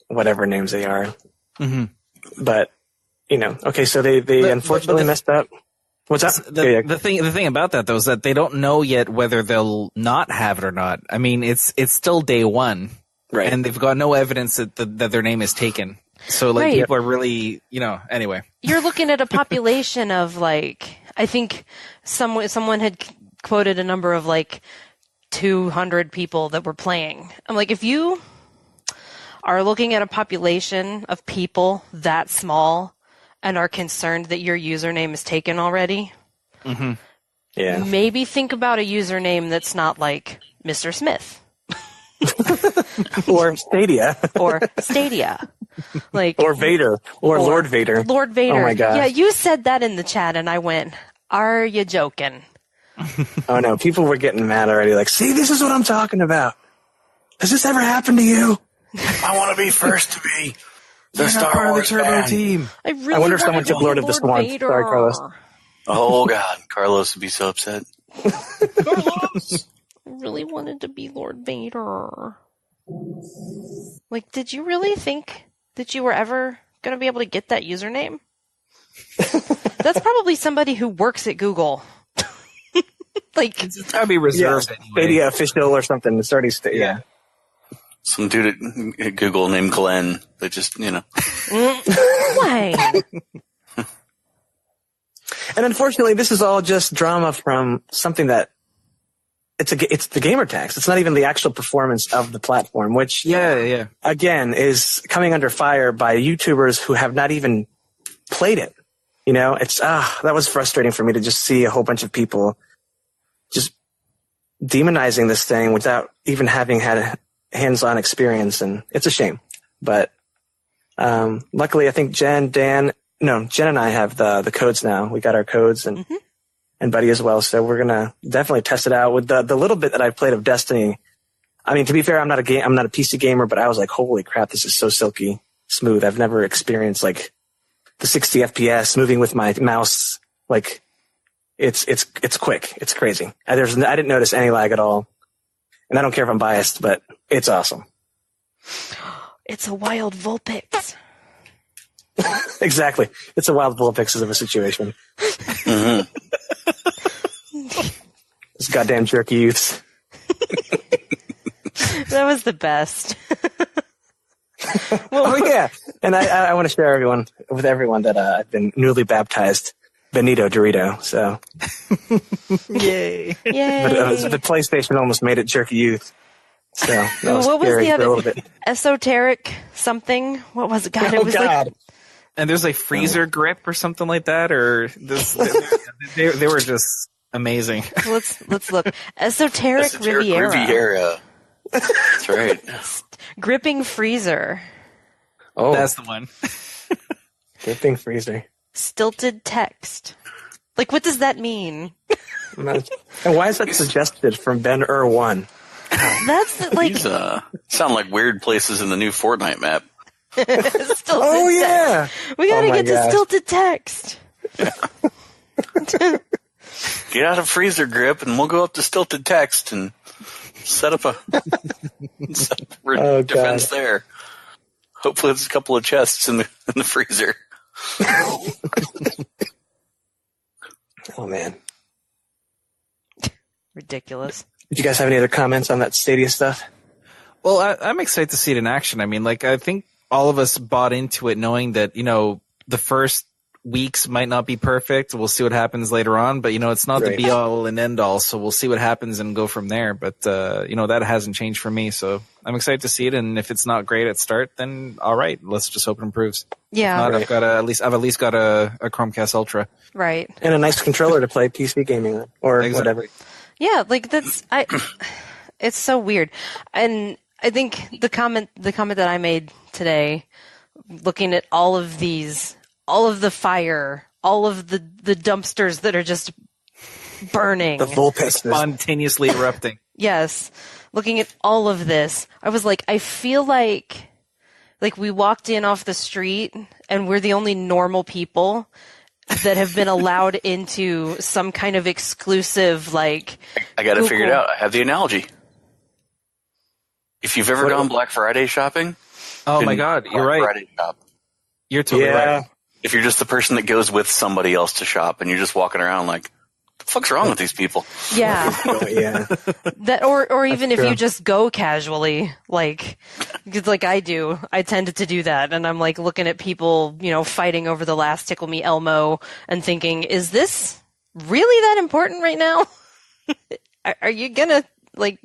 Speaker 3: whatever names they are. Mm-hmm. But, okay, so they unfortunately messed up. What's that?
Speaker 4: The thing about that, though, is that they don't know yet whether they'll not have it or not. I mean, it's still day 1.
Speaker 3: Right.
Speaker 4: And they've got no evidence that their name is taken. So, people are really, anyway.
Speaker 1: You're looking at a population of, I think someone had quoted a number of like 200 people that were playing. I'm like, if you are looking at a population of people that small and are concerned that your username is taken already, maybe think about a username that's not like Mr. Smith.
Speaker 3: Or Stadia.
Speaker 1: Or Stadia. Like,
Speaker 3: or Vader. Or Lord Vader.
Speaker 1: Lord Vader.
Speaker 3: Oh my god.
Speaker 1: Yeah, you said that in the chat and I went, are you joking?
Speaker 3: Oh no, people were getting mad already. Like, see, this is what I'm talking about. Has this ever happened to you?
Speaker 2: I want to be first to be the Star Wars
Speaker 4: Turbo team.
Speaker 1: I
Speaker 3: wonder if someone took Lord of the Swamp.
Speaker 1: Vader.
Speaker 3: Sorry, Carlos.
Speaker 2: Oh god, Carlos would be so upset. Carlos.
Speaker 1: I really wanted to be Lord Vader. Like, did you really think that you were ever going to be able to get that username? That's probably somebody who works at Google. Like,
Speaker 4: it's gotta be reserved anyway.
Speaker 3: Stadia official or something. It's already yeah.
Speaker 2: Some dude at Google named Glenn that just,
Speaker 1: Why?
Speaker 3: And unfortunately, this is all just drama from something that it's the gamer tax. It's not even the actual performance of the platform, which again is coming under fire by YouTubers who have not even played it. It's that was frustrating for me to just see a whole bunch of people just demonizing this thing without even having had a hands-on experience, and it's a shame. But luckily, I think Jen and I have the codes now. We got our codes and Buddy as well, so we're gonna definitely test it out with the little bit that I played of Destiny. I mean, to be fair, I'm not a PC gamer, but I was like, holy crap, this is so silky smooth. I've never experienced like the 60 FPS moving with my mouse. Like, it's quick. It's crazy. I didn't notice any lag at all. And I don't care if I'm biased, but it's awesome.
Speaker 1: It's a wild Vulpix.
Speaker 3: Exactly. It's a wild Vulpix of a situation. Those goddamn jerky youths.
Speaker 1: That was the best.
Speaker 3: Oh yeah, and I want to share with everyone that I've been newly baptized Benito Dorito. So,
Speaker 4: yay!
Speaker 3: But the PlayStation almost made it jerky youth. So that was
Speaker 1: what was
Speaker 3: scary
Speaker 1: the other
Speaker 3: for a little bit.
Speaker 1: esoteric something? What was it? God, it was
Speaker 3: God.
Speaker 1: like.
Speaker 4: And there's like freezer grip or something like that, or this. They were just amazing.
Speaker 1: Let's look. Esoteric Riviera.
Speaker 2: That's right.
Speaker 1: Gripping freezer.
Speaker 3: Oh,
Speaker 4: that's the one.
Speaker 3: Gripping freezer.
Speaker 1: Stilted text. Like, what does that mean?
Speaker 3: And why is that suggested from Ben-1?
Speaker 1: That's like.
Speaker 2: These sound like weird places in the new Fortnite map.
Speaker 3: Oh yeah,
Speaker 1: we gotta get to stilted text.
Speaker 2: Yeah. Get out of freezer grip, and we'll go up to stilted text and set up a defense there. Hopefully, there's a couple of chests in the freezer.
Speaker 3: Oh man,
Speaker 1: ridiculous.
Speaker 3: Did you guys have any other comments on that Stadia stuff?
Speaker 4: Well, I'm excited to see it in action. I mean, like, I think all of us bought into it knowing that, the first weeks might not be perfect. We'll see what happens later on, but, it's not the be all and end all. So we'll see what happens and go from there. But, that hasn't changed for me. So I'm excited to see it. And if it's not great at start, then all right, let's just hope it improves.
Speaker 1: Yeah.
Speaker 4: I've at least got a Chromecast Ultra.
Speaker 1: Right.
Speaker 3: And a nice controller to play PC gaming on, or whatever.
Speaker 1: Yeah. Like it's so weird. And I think the comment that I made today, looking at all of the fire, all of the dumpsters that are just burning.
Speaker 3: The Vulpix
Speaker 4: spontaneously erupting.
Speaker 1: Yes. Looking at all of this, I was like, I feel like we walked in off the street and we're the only normal people that have been allowed into some kind of exclusive, like,
Speaker 2: I got to figure it out. I have the analogy. If you've ever gone Black Friday shopping,
Speaker 4: oh my God, you're right.
Speaker 2: Friday shop.
Speaker 4: You're totally right.
Speaker 2: If you're just the person that goes with somebody else to shop and you're just walking around like, what the fuck's wrong with these people?
Speaker 1: Yeah.
Speaker 3: Yeah.
Speaker 1: That, or even if you just go casually, like I do, I tended to do that. And I'm like looking at people, fighting over the last Tickle Me Elmo and thinking, is this really that important right now? Are you gonna, like,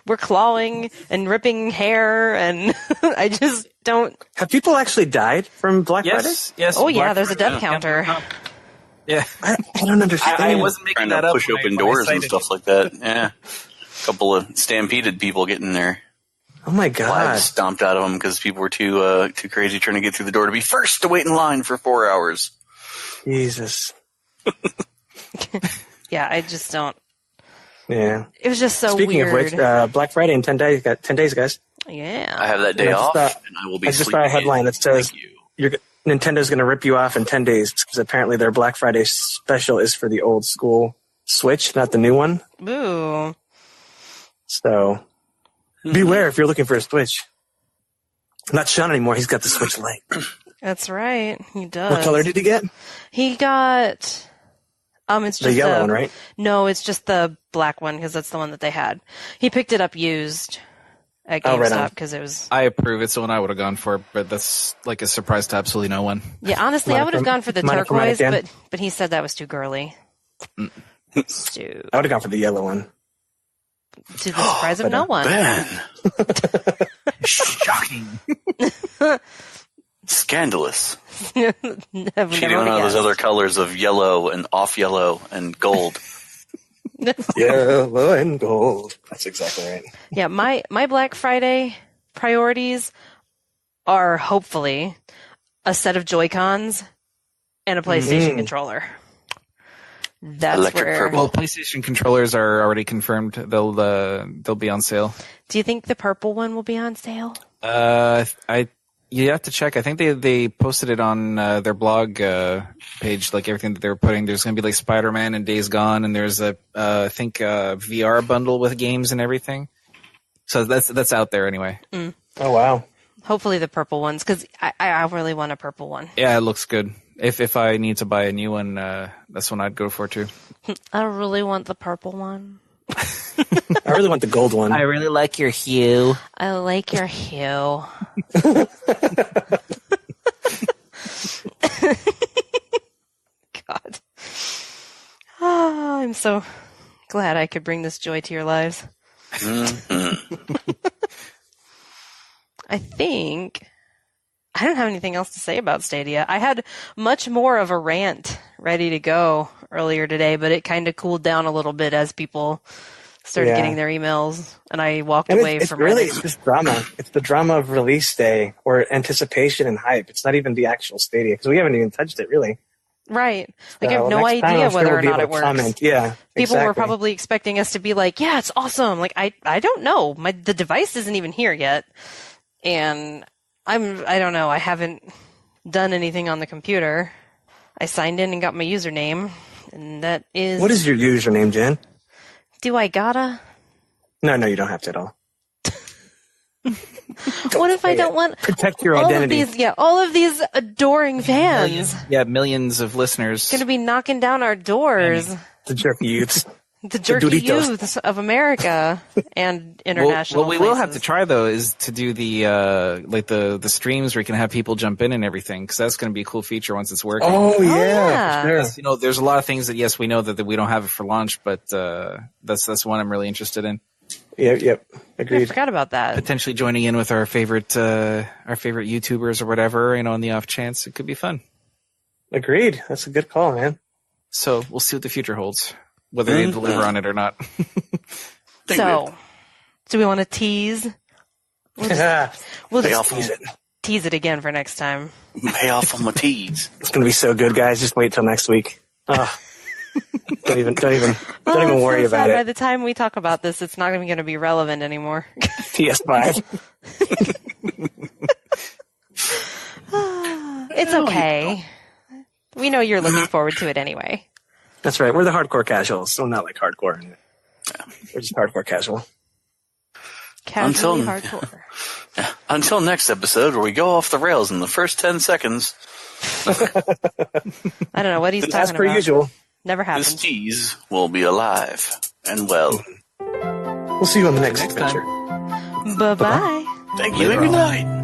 Speaker 1: we're clawing and ripping hair, and I just don't...
Speaker 3: Have people actually died from Black Friday?
Speaker 4: Yes.
Speaker 1: Oh, yeah, there's a death counter.
Speaker 3: Yeah. I don't understand.
Speaker 4: I wasn't making
Speaker 2: trying
Speaker 4: that
Speaker 2: to
Speaker 4: up.
Speaker 2: push open doors and stuff like that. Yeah. A couple of stampeded people getting their
Speaker 3: Oh my god!
Speaker 2: lives stomped out of them because people were too crazy trying to get through the door to be first to wait in line for 4 hours.
Speaker 3: Jesus.
Speaker 1: Yeah, I just don't...
Speaker 3: Yeah.
Speaker 1: It was just so
Speaker 3: Speaking
Speaker 1: weird.
Speaker 3: of which, Black Friday in 10 days, guys.
Speaker 1: Yeah.
Speaker 2: I have that day off, and I will be
Speaker 3: I just saw a headline that says Nintendo's going to rip you off in 10 days because apparently their Black Friday special is for the old school Switch, not the new one.
Speaker 1: Boo.
Speaker 3: So beware if you're looking for a Switch. Not Sean anymore. He's got the Switch Lite.
Speaker 1: That's right. He does.
Speaker 3: What color did he get?
Speaker 1: He got... it's just
Speaker 3: the yellow one, right?
Speaker 1: No, it's just the black one because that's the one that they had. He picked it up used at GameStop because it was...
Speaker 4: I approve. It's the one I would have gone for, but that's like a surprise to absolutely no one.
Speaker 1: Yeah, honestly, I would have gone for the turquoise, but he said that was too girly.
Speaker 3: I would have gone for the yellow one.
Speaker 1: To the surprise of no one.
Speaker 2: Ben.
Speaker 4: Shocking.
Speaker 2: Scandalous.
Speaker 1: Never
Speaker 2: She didn't know those other colors of yellow and off yellow and gold.
Speaker 3: Yellow and gold. That's exactly right.
Speaker 1: Yeah, my Black Friday priorities are hopefully a set of Joy-Cons and a PlayStation controller. That's
Speaker 2: Electric
Speaker 1: where...
Speaker 2: purple.
Speaker 4: Well, PlayStation controllers are already confirmed. They'll be on sale.
Speaker 1: Do you think the purple one will be on sale?
Speaker 4: You have to check. I think they posted it on their blog page, like everything that they were putting. There's going to be like Spider-Man and Days Gone, and there's I think a VR bundle with games and everything. So that's out there anyway.
Speaker 1: Mm.
Speaker 3: Oh wow!
Speaker 1: Hopefully the purple ones, because I really want a purple one.
Speaker 4: Yeah, it looks good. If I need to buy a new one, that's one I'd go for too.
Speaker 1: I really want the purple one.
Speaker 3: I really want the gold one.
Speaker 4: I really like your hue.
Speaker 1: I like your hue. God. Oh, I'm so glad I could bring this joy to your lives. I think I don't have anything else to say about Stadia. I had much more of a rant ready to go earlier today, but it kind of cooled down a little bit as people started getting their emails, and I walked away from it.
Speaker 3: It's just drama. It's the drama of release day or anticipation and hype. It's not even the actual Stadia because we haven't even touched it really.
Speaker 1: Right. Like I have no idea whether or not it works.
Speaker 3: Comment. Yeah.
Speaker 1: People were probably expecting us to be like, yeah, it's awesome. Like I don't know. The device isn't even here yet. And I don't know. I haven't done anything on the computer. I signed in and got my username, and that is...
Speaker 3: What is your username, Jen?
Speaker 1: Do I gotta?
Speaker 3: No, you don't have to at all.
Speaker 1: What if I don't want...
Speaker 3: Protect your identity.
Speaker 1: All of these adoring fans.
Speaker 4: Millions of listeners.
Speaker 1: Going to be knocking down our doors.
Speaker 3: The jerky youths.
Speaker 1: The jerky youths of America and international
Speaker 4: What we will have to try, though, is to do the the streams where you can have people jump in and everything, because that's going to be a cool feature once it's working.
Speaker 3: Oh, yeah.
Speaker 4: For sure. There's a lot of things that, yes, we know that we don't have it for launch, but that's one I'm really interested in.
Speaker 3: Yep. Agreed.
Speaker 1: I forgot about that.
Speaker 4: Potentially joining in with our favorite YouTubers or whatever, on the off chance. It could be fun.
Speaker 3: Agreed. That's a good call, man.
Speaker 4: So we'll see what the future holds, whether they deliver on it or not.
Speaker 1: So, do we want to tease? We'll just tease it again for next time.
Speaker 2: Pay off on my tease.
Speaker 3: It's going to be so good, guys. Just wait till next week. Don't even worry about it.
Speaker 1: By the time we talk about this, it's not even going to be relevant anymore.
Speaker 3: PS5.
Speaker 1: It's okay. We know you're looking forward to it anyway.
Speaker 3: That's right. We're the hardcore casuals, so not like hardcore. We're just hardcore casual.
Speaker 1: Casually hardcore.
Speaker 2: Until next episode, where we go off the rails in the first 10 seconds.
Speaker 1: I don't know what he's talking about.
Speaker 3: As per usual.
Speaker 1: Never happened.
Speaker 2: This tease will be alive and well.
Speaker 3: We'll see you on the next adventure.
Speaker 1: Bye-bye.
Speaker 2: Thank you and good night.